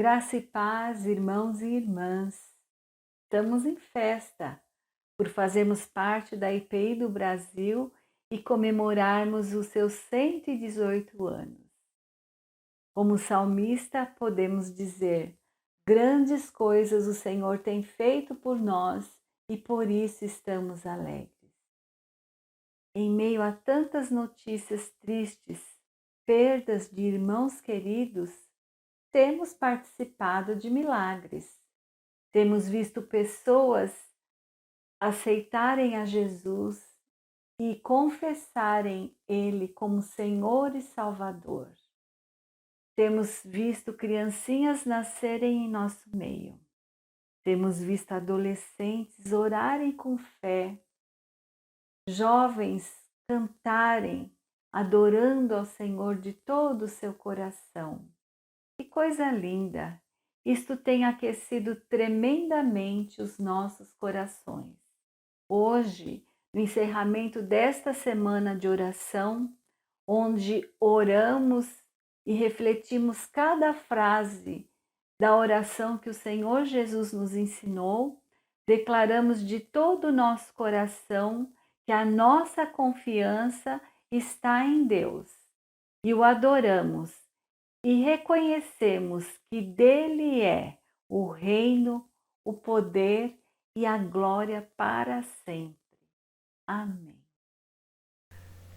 Graça e paz, irmãos e irmãs. Estamos em festa por fazermos parte da IPI do Brasil e comemorarmos os seus 118 anos. Como salmista, podemos dizer: grandes coisas o Senhor tem feito por nós e por isso estamos alegres. Em meio a tantas notícias tristes, perdas de irmãos queridos, temos participado de milagres. Temos visto pessoas aceitarem a Jesus e confessarem Ele como Senhor e Salvador. Temos visto criancinhas nascerem em nosso meio. Temos visto adolescentes orarem com fé, jovens cantarem, adorando ao Senhor de todo o seu coração. Que coisa linda! Isto tem aquecido tremendamente os nossos corações. Hoje, no encerramento desta semana de oração, onde oramos e refletimos cada frase da oração que o Senhor Jesus nos ensinou, declaramos de todo o nosso coração que a nossa confiança está em Deus e o adoramos e reconhecemos que dele é o reino, o poder e a glória para sempre. Amém.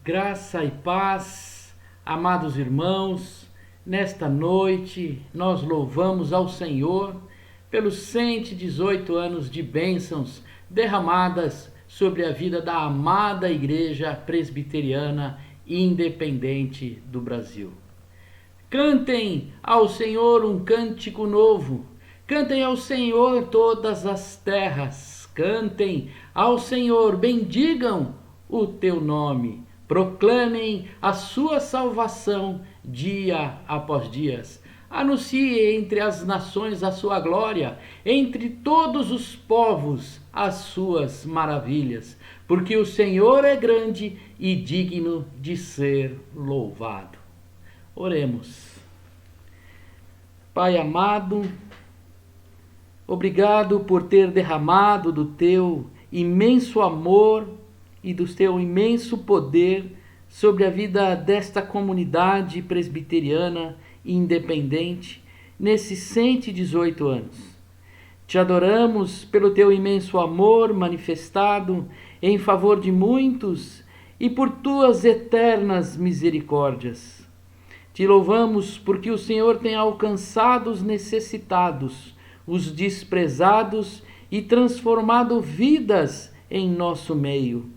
Graça e paz, amados irmãos, nesta noite nós louvamos ao Senhor pelos 118 anos de bênçãos derramadas sobre a vida da amada Igreja Presbiteriana Independente do Brasil. Cantem ao Senhor um cântico novo, cantem ao Senhor todas as terras, cantem ao Senhor, bendigam o teu nome, proclamem a sua salvação dia após dia. Anuncie entre as nações a sua glória, entre todos os povos as suas maravilhas, porque o Senhor é grande e digno de ser louvado. Oremos. Pai amado, obrigado por ter derramado do teu imenso amor e do teu imenso poder sobre a vida desta comunidade presbiteriana independente nesses 118 anos. Te adoramos pelo teu imenso amor manifestado em favor de muitos e por tuas eternas misericórdias. Te louvamos porque o Senhor tem alcançado os necessitados, os desprezados e transformado vidas em nosso meio.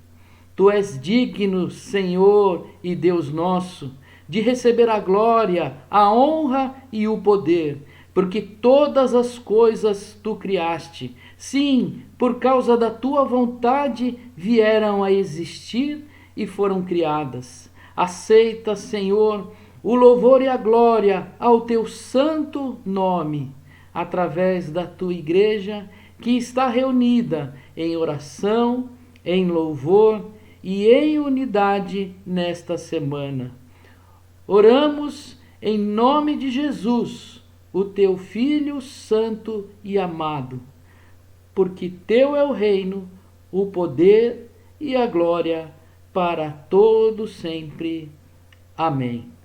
Tu és digno, Senhor e Deus nosso, de receber a glória, a honra e o poder, porque todas as coisas tu criaste. Sim, por causa da tua vontade vieram a existir e foram criadas. Aceita, Senhor, o louvor e a glória ao teu santo nome, através da tua igreja que está reunida em oração, em louvor e em unidade nesta semana. Oramos em nome de Jesus, o teu Filho santo e amado, porque teu é o reino, o poder e a glória para todo sempre. Amém.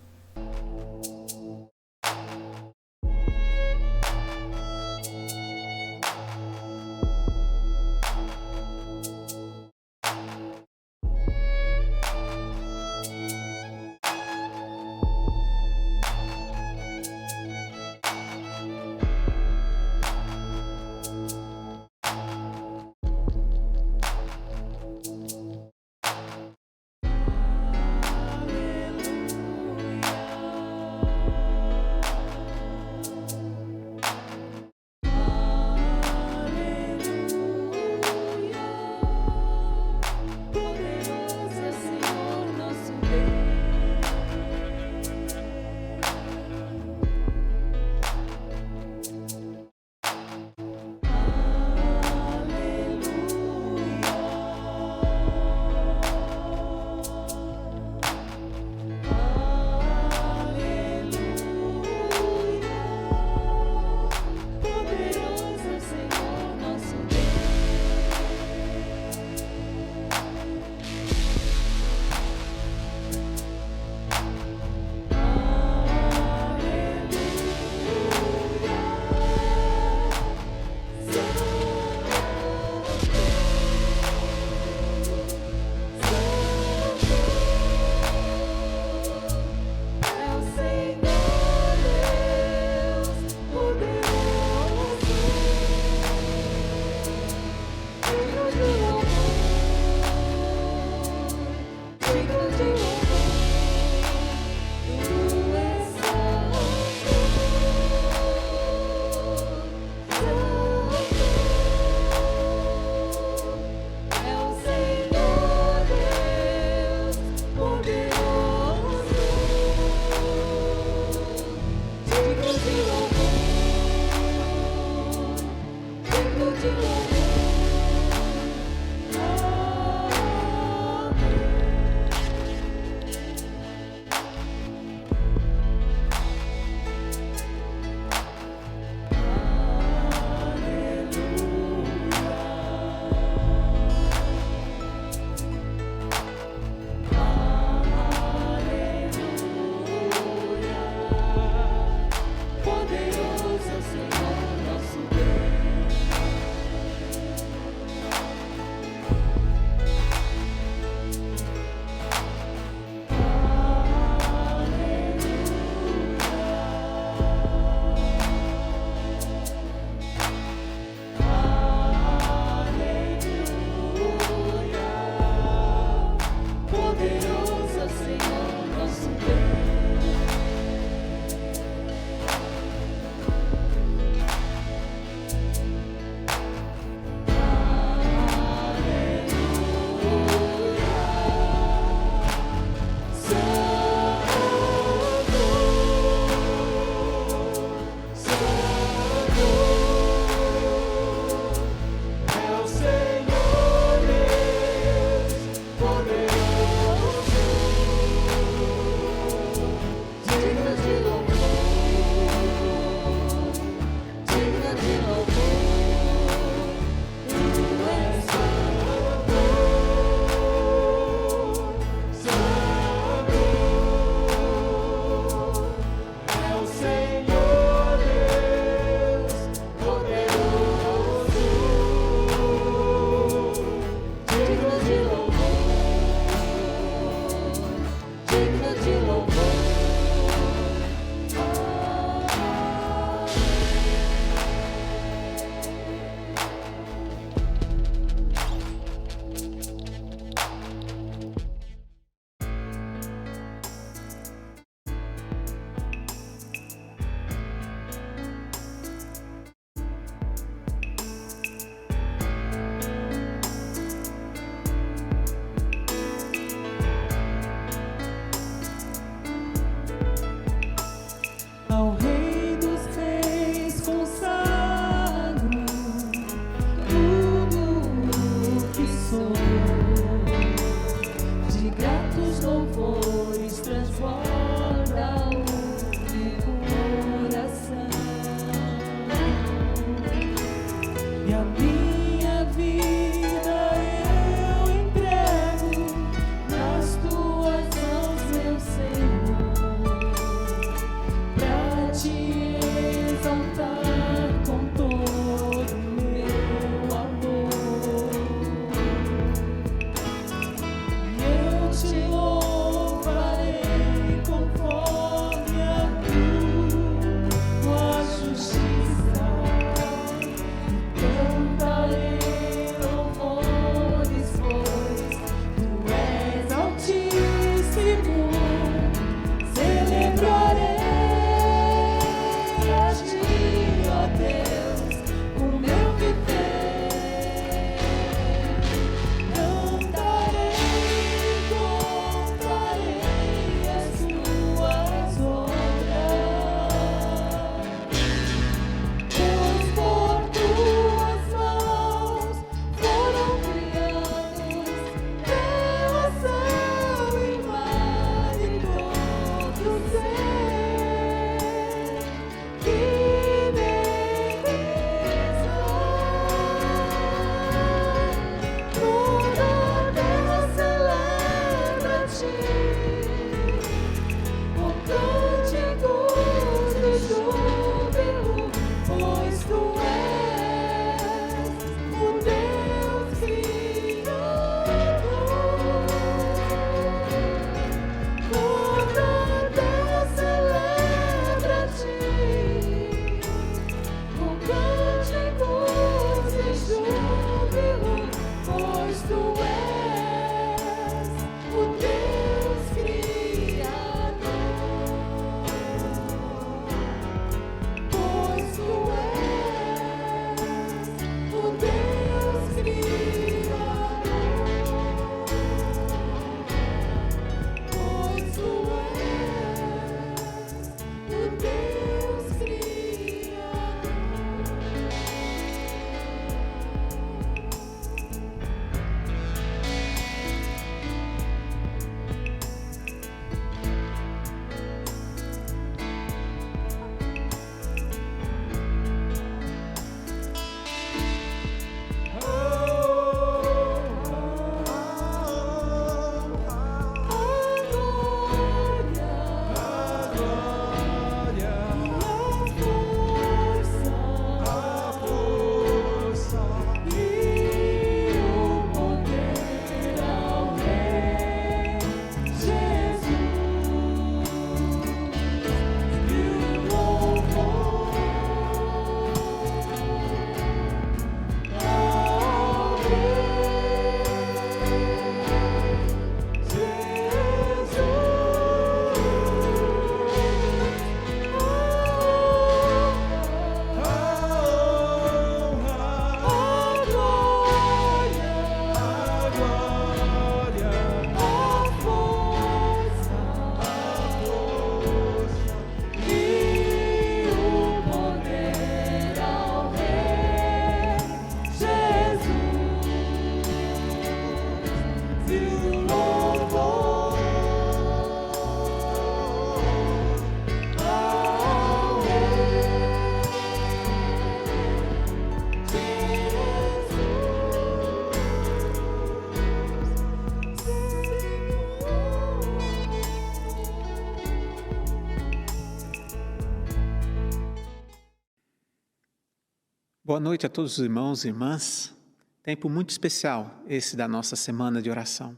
Boa noite a todos os irmãos e irmãs. Tempo muito especial esse da nossa semana de oração.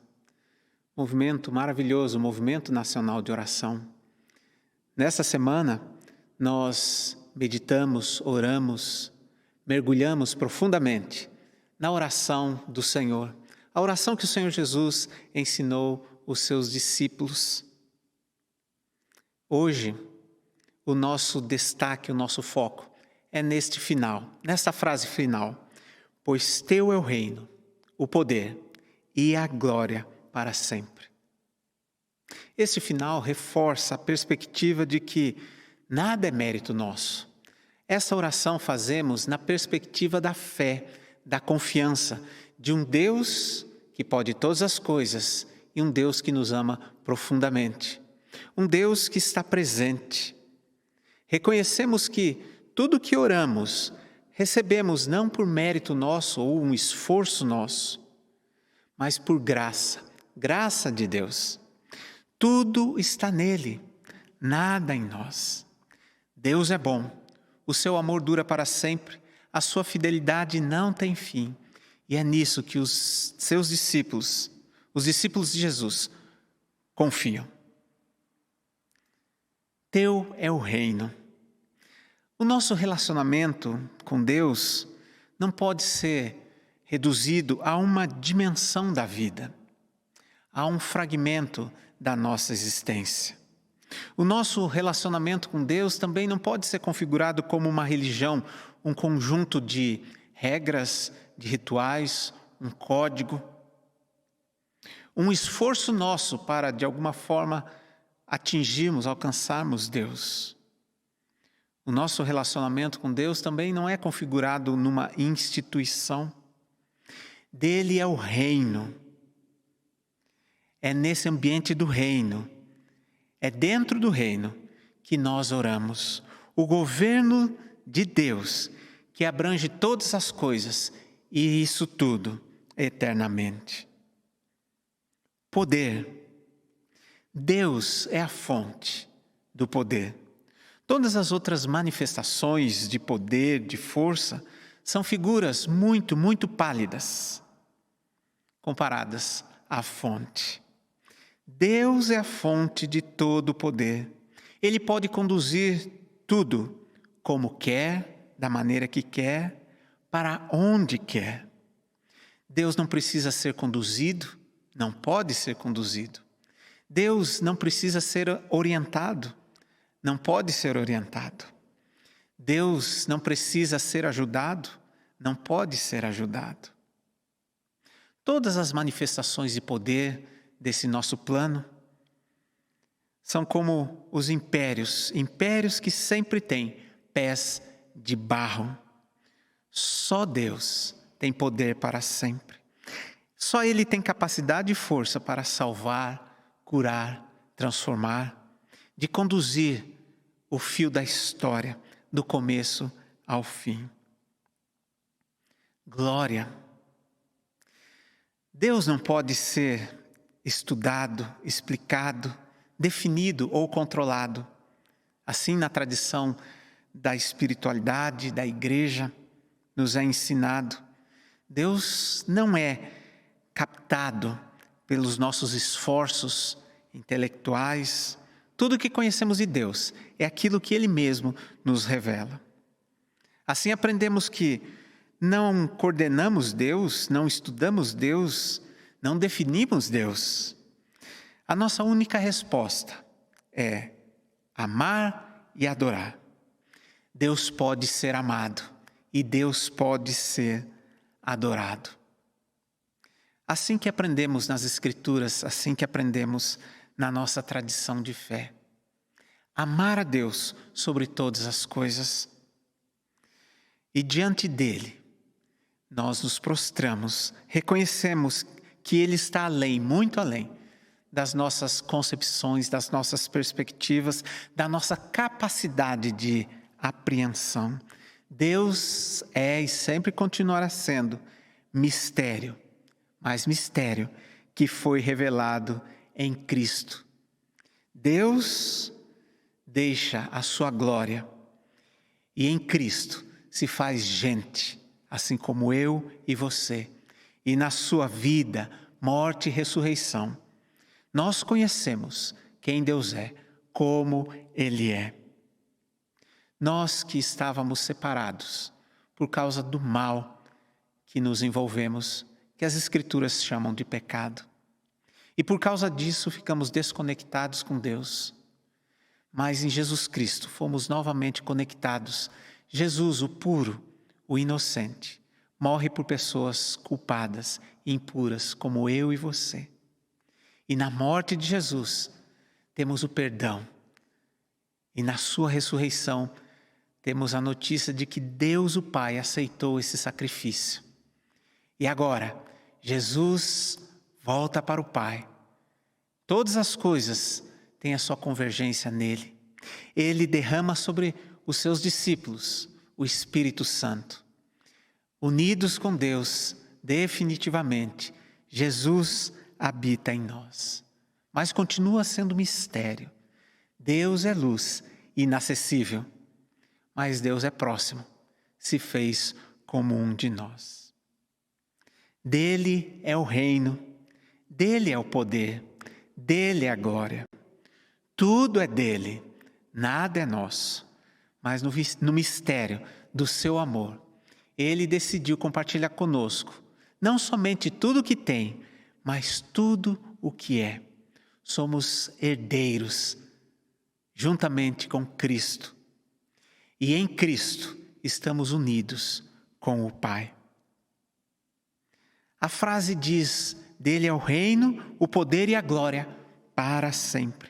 Movimento maravilhoso, movimento nacional de oração. Nessa semana, nós meditamos, oramos, mergulhamos profundamente na oração do Senhor. A oração que o Senhor Jesus ensinou os seus discípulos. Hoje, o nosso destaque, o nosso foco é neste final, nesta frase final. Pois teu é o reino, o poder e a glória para sempre. Esse final reforça a perspectiva de que nada é mérito nosso. Essa oração fazemos na perspectiva da fé, da confiança de um Deus que pode todas as coisas e um Deus que nos ama profundamente. Um Deus que está presente. Reconhecemos que tudo que oramos, recebemos não por mérito nosso ou um esforço nosso, mas por graça, graça de Deus. Tudo está nele, nada em nós. Deus é bom, o seu amor dura para sempre, a sua fidelidade não tem fim. E é nisso que os seus discípulos, os discípulos de Jesus, confiam. Teu é o reino. O nosso relacionamento com Deus não pode ser reduzido a uma dimensão da vida, a um fragmento da nossa existência. O nosso relacionamento com Deus também não pode ser configurado como uma religião, um conjunto de regras, de rituais, um código, um esforço nosso para, de alguma forma, atingirmos, alcançarmos Deus. O nosso relacionamento com Deus também não é configurado numa instituição. Dele é o reino. É nesse ambiente do reino, é dentro do reino que nós oramos. O governo de Deus que abrange todas as coisas e isso tudo eternamente. Poder. Deus é a fonte do poder. Todas as outras manifestações de poder, de força, são figuras muito, muito pálidas, comparadas à fonte. Deus é a fonte de todo o poder. Ele pode conduzir tudo como quer, da maneira que quer, para onde quer. Deus não precisa ser conduzido, não pode ser conduzido. Deus não precisa ser orientado, não pode ser orientado. Deus não precisa ser ajudado, não pode ser ajudado. Todas as manifestações de poder desse nosso plano são como os impérios que sempre têm pés de barro. Só Deus tem poder para sempre. Só Ele tem capacidade e força para salvar, curar, transformar, de conduzir o fio da história, do começo ao fim. Glória. Deus não pode ser estudado, explicado, definido ou controlado. Assim, na tradição da espiritualidade, da igreja, nos é ensinado. Deus não é captado pelos nossos esforços intelectuais. Tudo o que conhecemos de Deus é aquilo que Ele mesmo nos revela. Assim aprendemos que não coordenamos Deus, não estudamos Deus, não definimos Deus. A nossa única resposta é amar e adorar. Deus pode ser amado e Deus pode ser adorado. Assim que aprendemos nas Escrituras, assim que aprendemos na nossa tradição de fé. Amar a Deus sobre todas as coisas. E diante dele, nós nos prostramos, reconhecemos que Ele está além, muito além, das nossas concepções, das nossas perspectivas, da nossa capacidade de apreensão. Deus é e sempre continuará sendo mistério, mas mistério que foi revelado em Cristo. Deus deixa a sua glória e em Cristo se faz gente, assim como eu e você. E na sua vida, morte e ressurreição, nós conhecemos quem Deus é, como Ele é. Nós que estávamos separados por causa do mal que nos envolvemos, que as Escrituras chamam de pecado. E por causa disso ficamos desconectados com Deus. Mas em Jesus Cristo fomos novamente conectados. Jesus, o puro, o inocente, morre por pessoas culpadas e impuras como eu e você. E na morte de Jesus temos o perdão. E na sua ressurreição temos a notícia de que Deus o Pai aceitou esse sacrifício. E agora, Jesus volta para o Pai. Todas as coisas têm a sua convergência nele. Ele derrama sobre os seus discípulos o Espírito Santo. Unidos com Deus, definitivamente, Jesus habita em nós. Mas continua sendo mistério. Deus é luz, inacessível. Mas Deus é próximo, se fez como um de nós. Dele é o reino, dele é o poder, dele é a glória. Tudo é dele, nada é nosso. Mas no mistério do seu amor, ele decidiu compartilhar conosco, não somente tudo o que tem, mas tudo o que é. Somos herdeiros, juntamente com Cristo. E em Cristo estamos unidos com o Pai. A frase diz, dele é o reino, o poder e a glória para sempre.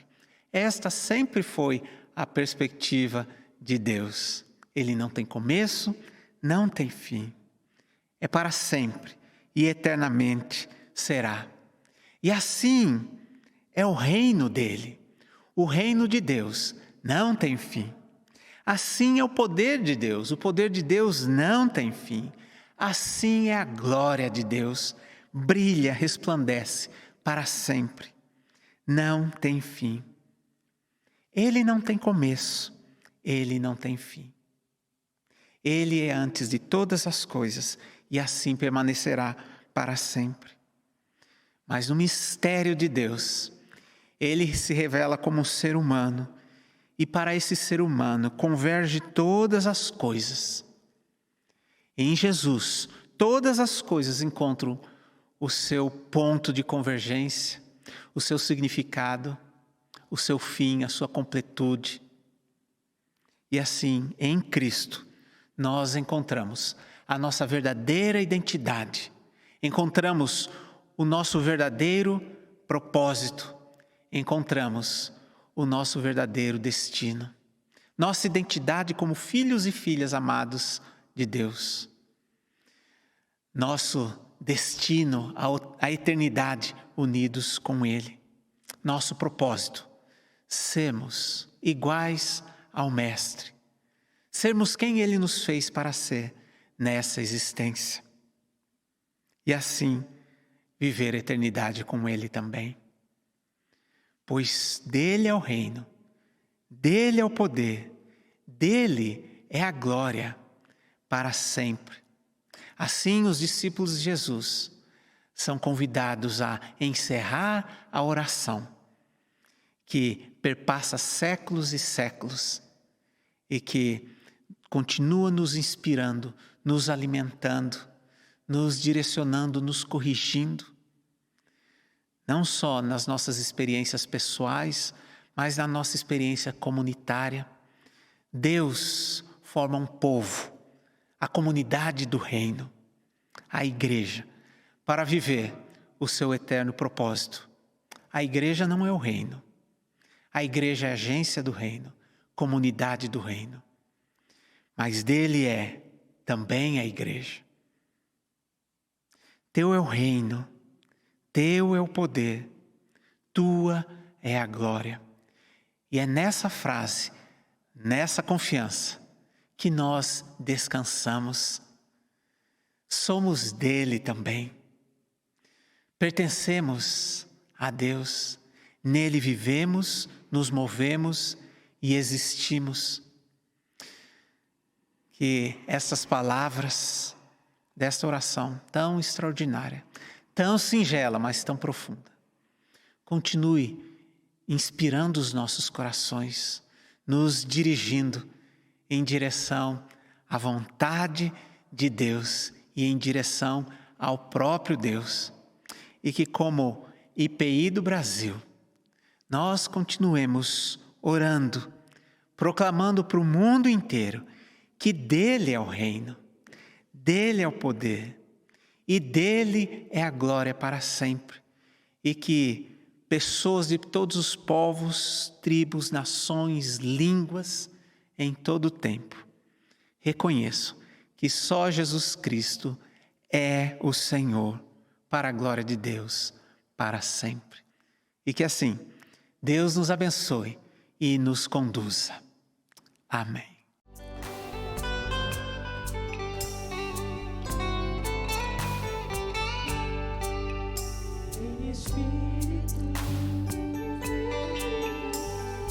Esta sempre foi a perspectiva de Deus. Ele não tem começo, não tem fim. É para sempre e eternamente será. E assim é o reino dele. O reino de Deus não tem fim. Assim é o poder de Deus. O poder de Deus não tem fim. Assim é a glória de Deus. Brilha, resplandece para sempre. Não tem fim. Ele não tem começo. Ele não tem fim. Ele é antes de todas as coisas e assim permanecerá para sempre. Mas no mistério de Deus, ele se revela como um ser humano. E para esse ser humano converge todas as coisas. Em Jesus, todas as coisas encontram o seu ponto de convergência, o seu significado, o seu fim, a sua completude. E assim, em Cristo, nós encontramos a nossa verdadeira identidade. Encontramos o nosso verdadeiro propósito. Encontramos o nosso verdadeiro destino. Nossa identidade como filhos e filhas amados de Deus. Nosso destino, a eternidade unidos com Ele. Nosso propósito, sermos iguais ao Mestre. Sermos quem Ele nos fez para ser nessa existência. E assim, viver a eternidade com Ele também. Pois dele é o reino, dele é o poder, dele é a glória para sempre. Assim, os discípulos de Jesus são convidados a encerrar a oração, que perpassa séculos e séculos e que continua nos inspirando, nos alimentando, nos direcionando, nos corrigindo. Não só nas nossas experiências pessoais, mas na nossa experiência comunitária. Deus forma um povo, a comunidade do reino, a igreja, para viver o seu eterno propósito. A igreja não é o reino. A igreja é agência do reino, comunidade do reino. Mas dele é também a igreja. Teu é o reino. Teu é o poder, tua é a glória. E é nessa frase, nessa confiança, que nós descansamos. Somos dele também. Pertencemos a Deus. Nele vivemos, nos movemos e existimos. Que que essas palavras desta oração tão extraordinária, tão singela, mas tão profunda, continue inspirando os nossos corações, nos dirigindo em direção à vontade de Deus e em direção ao próprio Deus. E que, como IPI do Brasil, nós continuemos orando, proclamando para o mundo inteiro que dele é o reino, dele é o poder e dele é a glória para sempre. E que pessoas de todos os povos, tribos, nações, línguas, em todo o tempo, reconheçam que só Jesus Cristo é o Senhor, para a glória de Deus, para sempre. E que assim, Deus nos abençoe e nos conduza. Amém. Em espírito,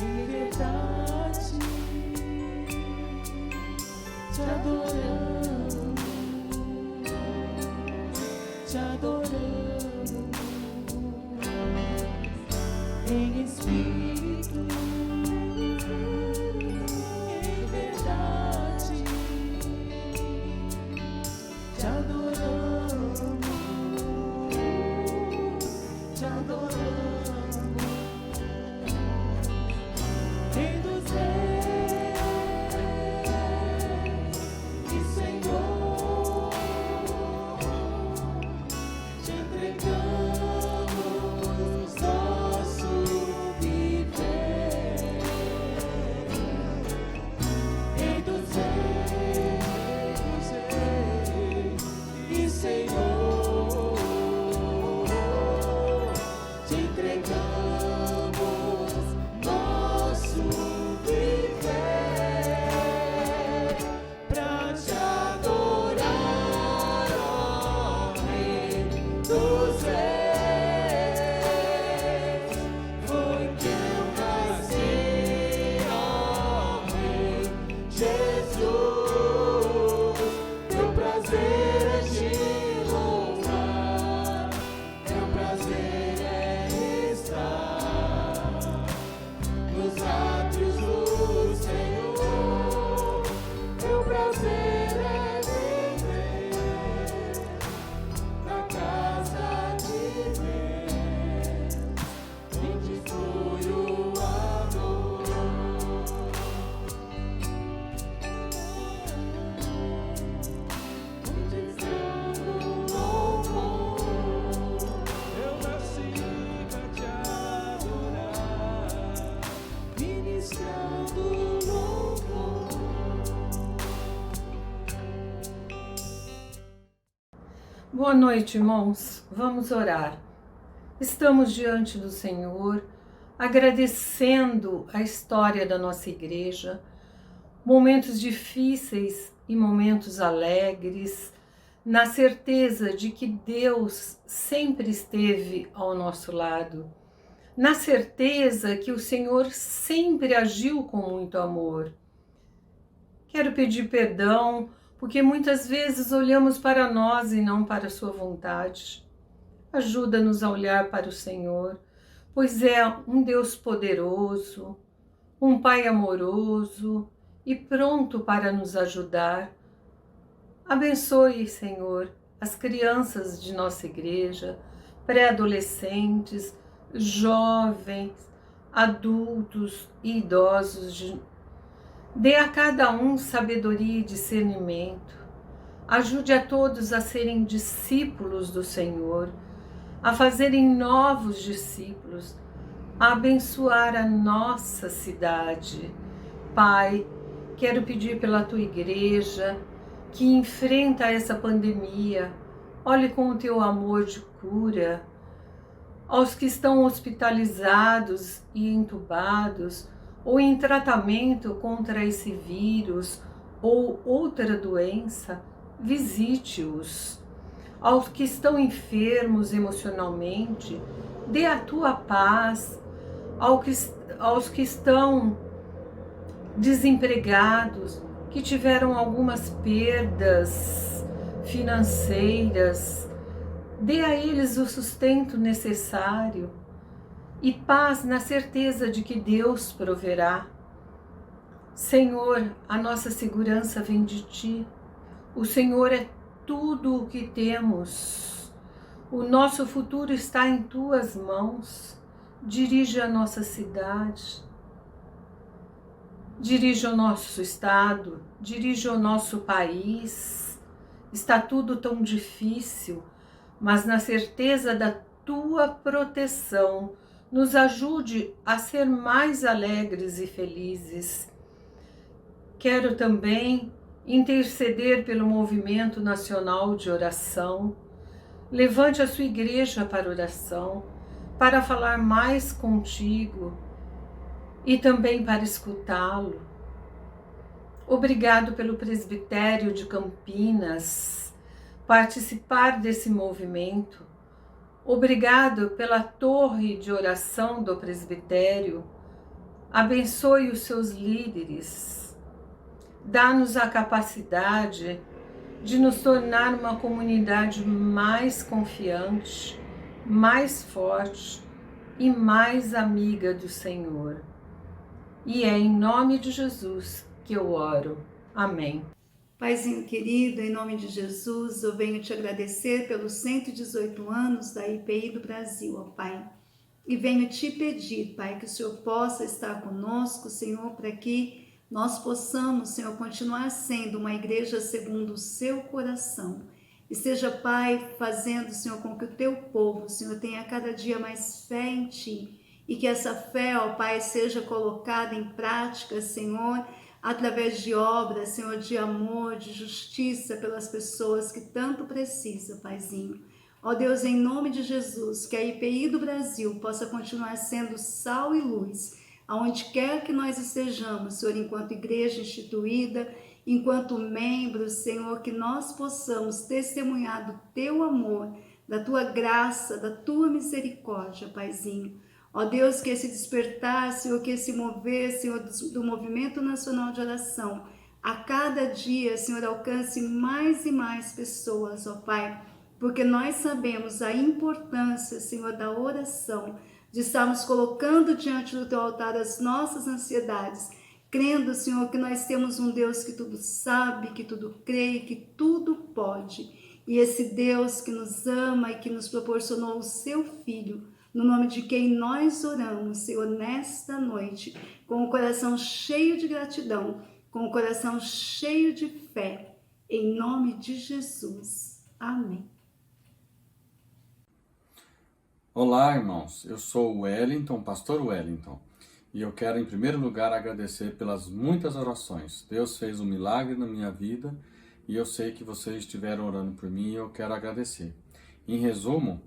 em verdade, te adorando, te adorando. Em espírito, em verdade, te adorando, te adorando. Rei dos reis e Senhor, te entregamos nosso viver. Rei dos reis e Senhor, te entregamos nosso viver pra te adorar, ó Rei dos reis. Foi que eu nasci, ó Rei Jesus. Meu prazer é te louvar, meu prazer é estar nos átrios do Senhor. Meu prazer é viver na casa de Deus, onde flui o amor. Ministrando louvor, eu nasci pra te adorar. Ministrando louvor. Boa noite, irmãos. Vamos orar. Estamos diante do Senhor, agradecendo a história da nossa igreja, momentos difíceis e momentos alegres, na certeza de que Deus sempre esteve ao nosso lado, na certeza que o Senhor sempre agiu com muito amor. Quero pedir perdão, porque muitas vezes olhamos para nós e não para a sua vontade. Ajuda-nos a olhar para o Senhor, pois é um Deus poderoso, um Pai amoroso e pronto para nos ajudar. Abençoe, Senhor, as crianças de nossa igreja, pré-adolescentes, jovens, adultos e idosos. Dê a cada um sabedoria e discernimento. Ajude a todos a serem discípulos do Senhor, a fazerem novos discípulos, a abençoar a nossa cidade. Pai, quero pedir pela tua igreja que enfrenta essa pandemia. Olhe com o teu amor de cura aos que estão hospitalizados e entubados ou em tratamento contra esse vírus ou outra doença. Visite-os. Aos que estão enfermos emocionalmente, dê a tua paz. Aos que estão desempregados, que tiveram algumas perdas financeiras. Dê a eles o sustento necessário e paz na certeza de que Deus proverá. Senhor, a nossa segurança vem de Ti. O Senhor é tudo o que temos. O nosso futuro está em Tuas mãos. Dirige a nossa cidade. Dirige o nosso estado, dirige o nosso país. Está tudo tão difícil, mas na certeza da Tua proteção, nos ajude a ser mais alegres e felizes. Quero também interceder pelo movimento nacional de oração. Levante a sua igreja para oração, para falar mais contigo e também para escutá-lo. Obrigado pelo presbitério de Campinas participar desse movimento. Obrigado pela torre de oração do presbitério. Abençoe os seus líderes. Dá-nos a capacidade de nos tornar uma comunidade mais confiante, mais forte e mais amiga do Senhor. E é em nome de Jesus que eu oro. Amém. Paizinho querido, em nome de Jesus, eu venho te agradecer pelos 118 anos da IPI do Brasil, ó Pai. E venho te pedir, Pai, que o Senhor possa estar conosco, Senhor, para que nós possamos, Senhor, continuar sendo uma igreja segundo o seu coração. E seja, Pai, fazendo, Senhor, com que o teu povo, Senhor, tenha cada dia mais fé em Ti. E que essa fé, ó Pai, seja colocada em prática, Senhor, através de obras, Senhor, de amor, de justiça pelas pessoas que tanto precisam, Paizinho. Ó Deus, em nome de Jesus, que a IPI do Brasil possa continuar sendo sal e luz, aonde quer que nós estejamos, Senhor, enquanto igreja instituída, enquanto membros, Senhor, que nós possamos testemunhar do Teu amor, da Tua graça, da Tua misericórdia, Paizinho. Ó Deus, que esse despertar, Senhor, que esse mover, Senhor, do Movimento Nacional de Oração, a cada dia, Senhor, alcance mais e mais pessoas, ó Pai, porque nós sabemos a importância, Senhor, da oração, de estarmos colocando diante do Teu altar as nossas ansiedades, crendo, Senhor, que nós temos um Deus que tudo sabe, que tudo crê, que tudo pode. E esse Deus que nos ama e que nos proporcionou o Seu Filho, no nome de quem nós oramos, Senhor, nesta noite, com o coração cheio de gratidão, com o coração cheio de fé, em nome de Jesus. Amém. Olá, irmãos. Eu sou o Wellington, pastor Wellington, e eu quero, em primeiro lugar, agradecer pelas muitas orações. Deus fez um milagre na minha vida e eu sei que vocês estiveram orando por mim e eu quero agradecer. Em resumo,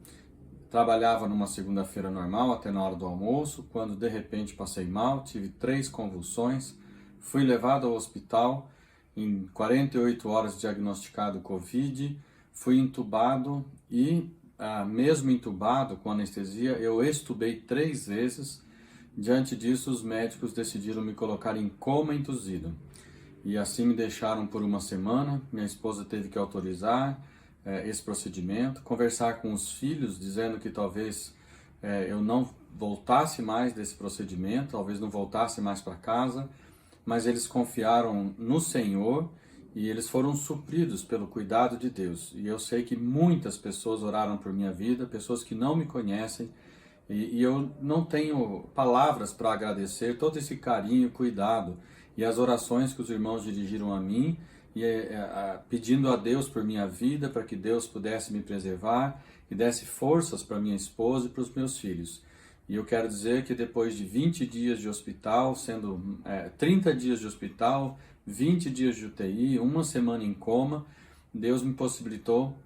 trabalhava numa segunda-feira normal até na hora do almoço, quando de repente passei mal, tive 3 convulsões, fui levado ao hospital, em 48 horas diagnosticado Covid, fui entubado e, mesmo entubado com anestesia, eu estubei 3 vezes. Diante disso, os médicos decidiram me colocar em coma induzido. E assim me deixaram por uma semana, minha esposa teve que autorizar esse procedimento, conversar com os filhos, dizendo que talvez eu não voltasse mais desse procedimento, talvez não voltasse mais para casa, mas eles confiaram no Senhor e eles foram supridos pelo cuidado de Deus. E eu sei que muitas pessoas oraram por minha vida, pessoas que não me conhecem, e eu não tenho palavras para agradecer todo esse carinho, cuidado e as orações que os irmãos dirigiram a mim, e pedindo a Deus por minha vida, para que Deus pudesse me preservar e desse forças para minha esposa e para os meus filhos. E eu quero dizer que depois de 20 dias de hospital, sendo 30 dias de hospital, 20 dias de UTI, uma semana em coma, Deus me possibilitou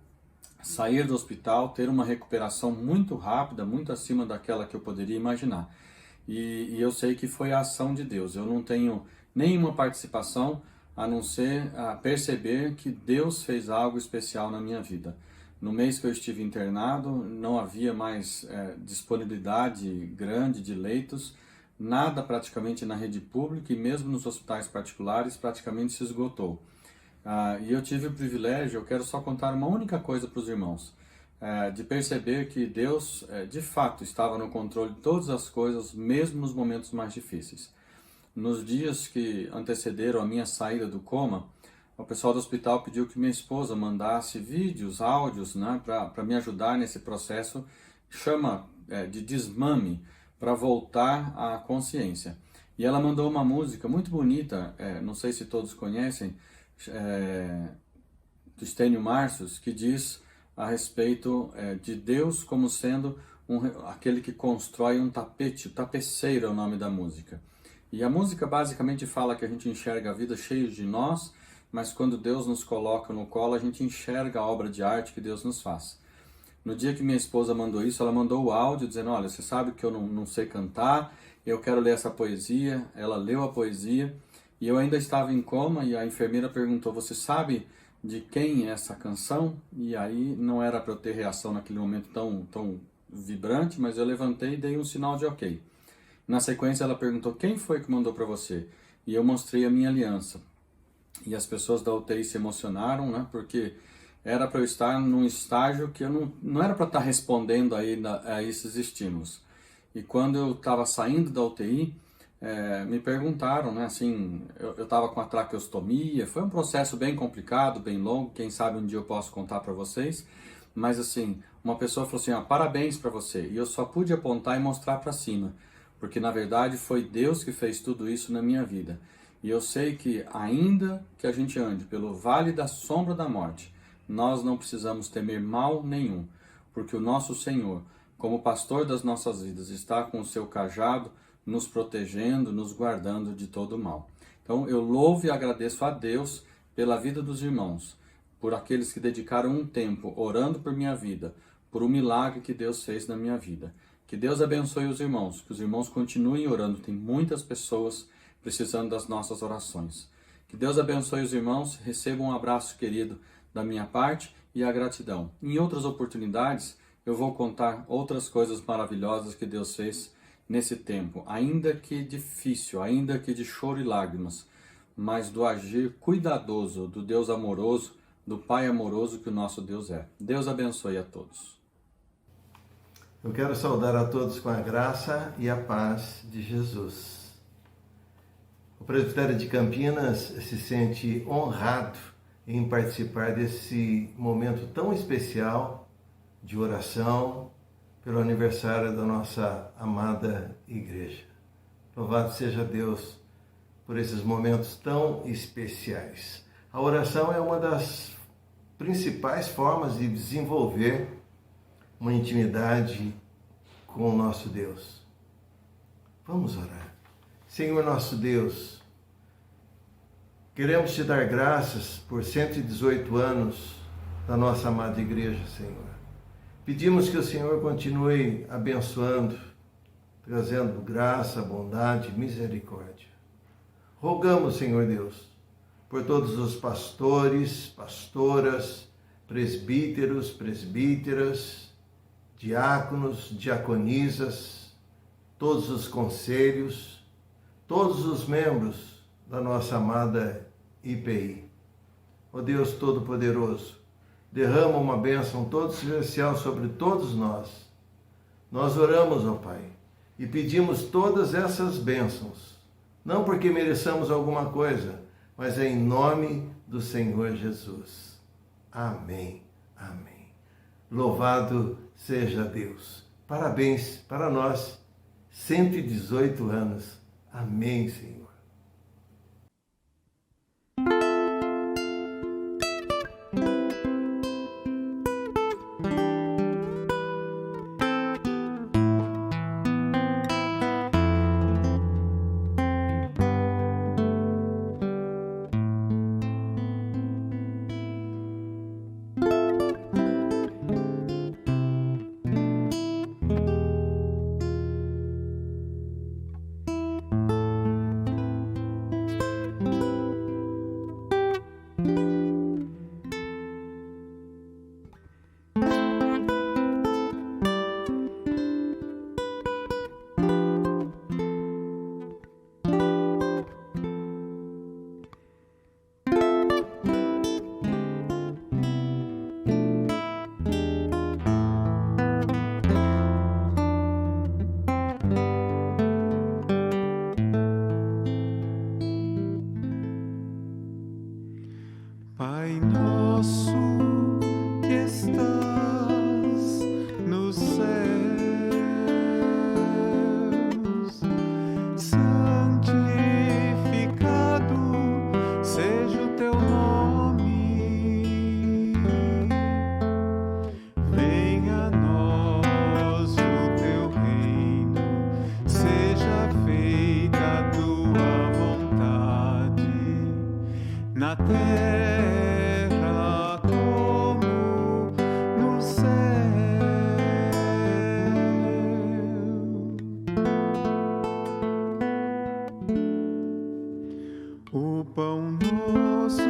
sair do hospital, ter uma recuperação muito rápida, muito acima daquela que eu poderia imaginar. E eu sei que foi a ação de Deus. Eu não tenho nenhuma participação a não ser perceber que Deus fez algo especial na minha vida. No mês que eu estive internado, não havia mais disponibilidade grande de leitos nada praticamente na rede pública e mesmo nos hospitais particulares praticamente se esgotou. E eu tive o privilégio, eu quero só contar uma única coisa para os irmãos, de perceber que Deus de fato estava no controle de todas as coisas, mesmo nos momentos mais difíceis. Nos dias que antecederam a minha saída do coma, o pessoal do hospital pediu que minha esposa mandasse vídeos, áudios, né, para me ajudar nesse processo, de desmame, para voltar à consciência. E ela mandou uma música muito bonita, não sei se todos conhecem, do Stênio Marcius, que diz a respeito de Deus como sendo aquele que constrói um tapete, o tapeceiro é o nome da música. E a música basicamente fala que a gente enxerga a vida cheia de nós, mas quando Deus nos coloca no colo, a gente enxerga a obra de arte que Deus nos faz. No dia que minha esposa mandou isso, ela mandou o áudio dizendo, olha, você sabe que eu não sei cantar, eu quero ler essa poesia. Ela leu a poesia e eu ainda estava em coma e a enfermeira perguntou, você sabe de quem é essa canção? E aí não era para eu ter reação naquele momento tão vibrante, mas eu levantei e dei um sinal de ok. Na sequência ela perguntou, quem foi que mandou para você? E eu mostrei a minha aliança. E as pessoas da UTI se emocionaram, né? Porque era para eu estar num estágio que eu não era para estar respondendo a esses estímulos. E quando eu estava saindo da UTI, me perguntaram, né? Assim, eu estava com a traqueostomia, foi um processo bem complicado, bem longo, quem sabe um dia eu posso contar para vocês. Mas assim, uma pessoa falou assim, parabéns para você. E eu só pude apontar e mostrar para cima, porque na verdade foi Deus que fez tudo isso na minha vida. E eu sei que ainda que a gente ande pelo vale da sombra da morte, nós não precisamos temer mal nenhum, porque o nosso Senhor, como pastor das nossas vidas, está com o seu cajado, nos protegendo, nos guardando de todo o mal. Então eu louvo e agradeço a Deus pela vida dos irmãos, por aqueles que dedicaram um tempo orando por minha vida, por um milagre que Deus fez na minha vida. Que Deus abençoe os irmãos, que os irmãos continuem orando, tem muitas pessoas precisando das nossas orações. Que Deus abençoe os irmãos, recebam um abraço querido da minha parte e a gratidão. Em outras oportunidades, eu vou contar outras coisas maravilhosas que Deus fez nesse tempo, ainda que difícil, ainda que de choro e lágrimas, mas do agir cuidadoso do Deus amoroso, do Pai amoroso que o nosso Deus é. Deus abençoe a todos. Eu quero saudar a todos com a graça e a paz de Jesus. O Presbitério de Campinas se sente honrado em participar desse momento tão especial de oração pelo aniversário da nossa amada igreja. Louvado seja Deus por esses momentos tão especiais. A oração é uma das principais formas de desenvolver uma intimidade com o nosso Deus. Vamos orar. Senhor nosso Deus, queremos te dar graças por 118 anos da nossa amada igreja, Senhor. Pedimos que o Senhor continue abençoando, trazendo graça, bondade, misericórdia. Rogamos, Senhor Deus, por todos os pastores, pastoras, presbíteros, presbíteras, diáconos, diaconisas, todos os conselhos, todos os membros da nossa amada IPI. Ó Deus Todo-Poderoso, derrama uma bênção todo especial sobre todos nós. Nós oramos, ó Pai, e pedimos todas essas bênçãos, não porque mereçamos alguma coisa, mas é em nome do Senhor Jesus. Amém, amém. Louvado seja Deus. Parabéns para nós, 118 anos. Amém, Senhor. Pai nosso que estás nos céus, santificado seja o teu nome. Venha a nós o teu reino, seja feita a tua vontade, na terra como no céu. O pão nosso